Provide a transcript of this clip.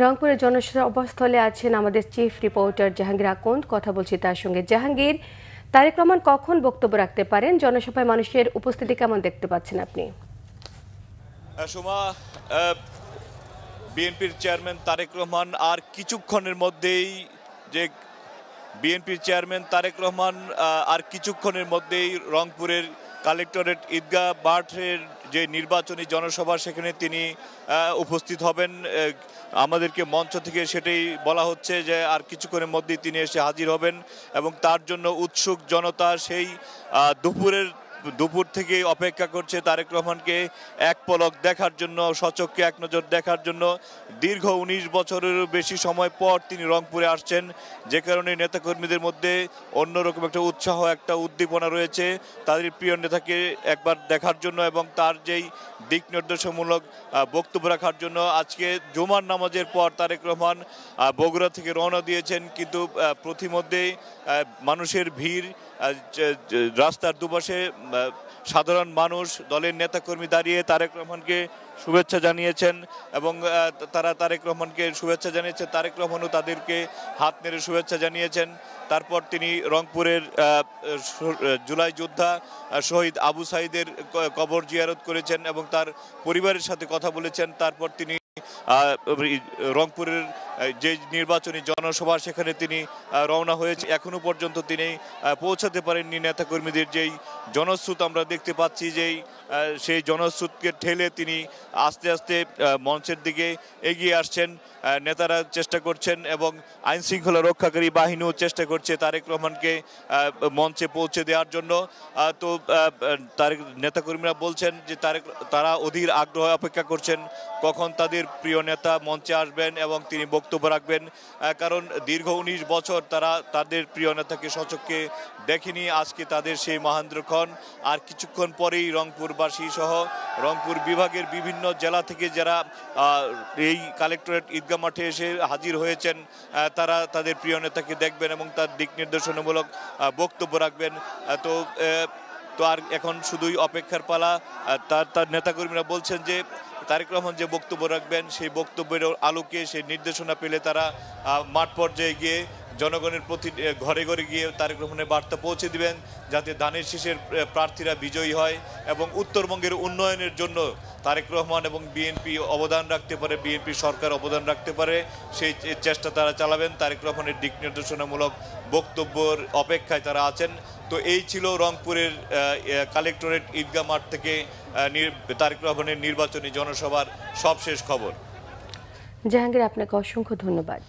রংপুরের জনসভাস্থলে আছেন আমাদের চিফ রিপোর্টার জাহাঙ্গীর আকন্দ। কথা বলছি তার সঙ্গে। জাহাঙ্গীর, তারেক রহমান কখন বক্তব্য রাখতে পারেন? জনসভায় মানুষের উপস্থিতি কেমন দেখতে পাচ্ছেন আপনি? সোমা, বিএনপির চেয়ারম্যান তারেক রহমান আর কিছুক্ষণের মধ্যেই রংপুরের কালেক্টরেট ঈদগাহ মাঠের যে নির্বাচনী জনসভা সেখানে তিনি উপস্থিত হবেন। আমাদেরকে মঞ্চ থেকে সেটাই বলা হচ্ছে যে আর কিছুক্ষণের মধ্যেই তিনি এসে হাজির হবেন এবং তার জন্য উৎসুক জনতা সেই দুপুর থেকে অপেক্ষা করছে তারেক রহমানকে এক পলক দেখার জন্য, সচক্ষে এক নজর দেখার জন্য। দীর্ঘ ১৯ বছরেরও বেশি সময় পর তিনি রংপুরে আসছেন, যে কারণে নেতাকর্মীদের মধ্যে অন্যরকম একটা উৎসাহ, একটা উদ্দীপনা রয়েছে তাদের প্রিয় নেতাকে একবার দেখার জন্য এবং তার যেই দিক নির্দেশমূলক বক্তব্য রাখার জন্য। আজকে জুমার নামাজের পর তারেক রহমান বগুড়া থেকে রওনা দিয়েছেন, কিন্তু প্রতিমধ্যেই মানুষের ভিড়, রাস্তার দুপাশে সাধারণ মানুষ, দলের নেতাকর্মী দাঁড়িয়ে তারেক রহমানকে শুভেচ্ছা জানিয়েছেন এবং তারা তারেক রহমানকে শুভেচ্ছা জানিয়েছেন। তারেক রহমানও তাদেরকে হাত নেড়ে শুভেচ্ছা জানিয়েছেন। তারপর তিনি রংপুরের জুলাই যোদ্ধা শহীদ আবু সাঈদের কবর জিয়ারত করেছেন এবং তার পরিবারের সাথে কথা বলেছেন। তারপর তিনি রংপুরের যে নির্বাচনী জনসভা সেখানে তিনি রওনা হয়েছে। এখনো পর্যন্ত তিনি পৌঁছাতে পারেননি। নেতাকর্মীদের যেই জনস্রোত আমরা দেখতে পাচ্ছি, সেই জনস্রোতকে ঠেলে তিনি আস্তে আস্তে মঞ্চের দিকে এগিয়ে আসছেন। নেতারা চেষ্টা করছেন এবং আইন শৃঙ্খলা রক্ষাকারী বাহিনীও চেষ্টা করছে তারেক রহমানকে মঞ্চে পৌঁছে দেওয়ার জন্য। তো তারেক নেতাকর্মীরা বলছেন যে তারা অধীর আগ্রহে অপেক্ষা করছেন কখন তাদের প্রিয় নেতা মঞ্চে আসবেন এবং তিনি বক্তব্য রাখবেন। কারণ দীর্ঘ ১৯ বছর তারা তাদের প্রিয় নেতাকে সচক্ষে দেখেনি। আজকে তাদের সেই মহেন্দ্রক্ষণ। আর কিছুক্ষণ পরেই রংপুরবাসী সহ রংপুর বিভাগের বিভিন্ন জেলা থেকে যারা এই কালেক্টরেট ঈদগাহ মাঠে এসে হাজির হয়েছেন, তারা তাদের প্রিয় নেতাকে দেখবেন এবং তার দিক নির্দেশনামূলক বক্তব্য রাখবেন। তো আর এখন শুধুই অপেক্ষার পালা। তার নেতাকর্মীরা বলছেন যে তারেক রহমান যে বক্তব্য রাখবেন সেই বক্তব্যের আলোকে, সেই নির্দেশনা পেলে তারা মাঠ পর্যায়ে গিয়ে জনগণের প্রতি ঘরে ঘরে গিয়ে তারেক রহমানের বার্তা পৌঁছে দিবেন, যাতে ধানের শীষের প্রার্থীরা বিজয়ী হয় এবং উত্তরবঙ্গের উন্নয়নের জন্য তারেক রহমান এবং বিএনপি অবদান রাখতে পারে, বিএনপি সরকার অবদান রাখতে পারে, সেই চেষ্টা তারা চালাবেন। তারেক রহমানের দিক নির্দেশনামূলক বক্তব্যের অপেক্ষায় তারা আছেন। তো এই ছিল রংপুরের কালেক্টরেট ঈদগাহ মাঠ থেকে তারেক রহমানের নির্বাচনী জনসভার সবশেষ খবর। জাহাঙ্গীর, আপনাকে অসংখ্য ধন্যবাদ।